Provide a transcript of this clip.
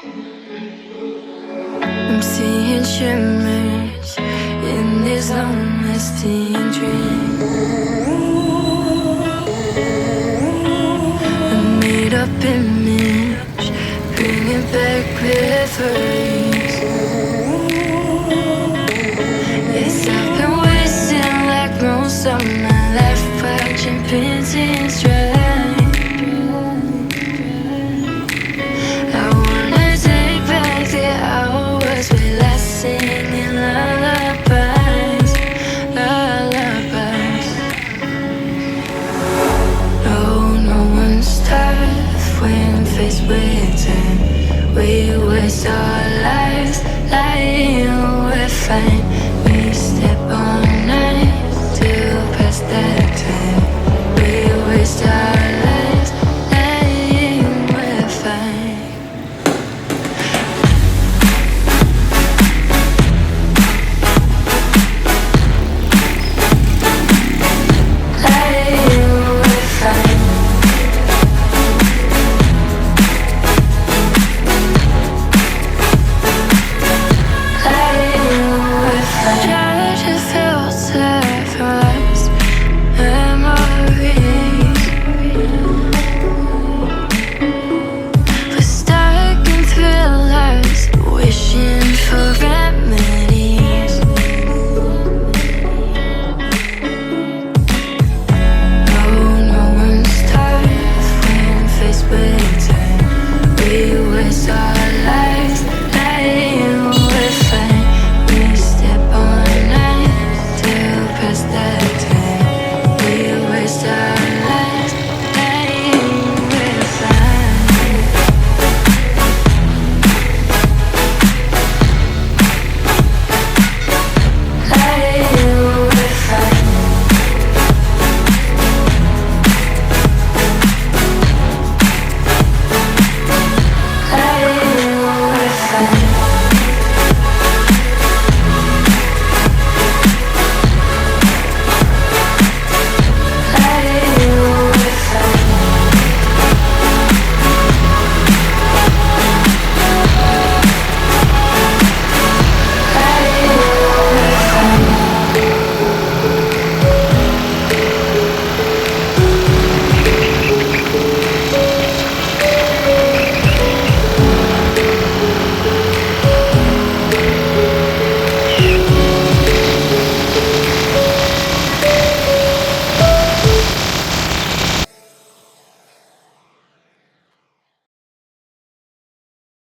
I'm seeing shimmers in these long-lasting dreams. A made-up image, bringing back memories. Yes, I've been wasting like most of my life, watching paintings dry. I wanna take back the hours we last singing lullabies, lullabies. No one's tough when faced with time. We waste our lives lying, we're fine. We step on night to pass that time. We waste our lives lying, we're fine. We waste our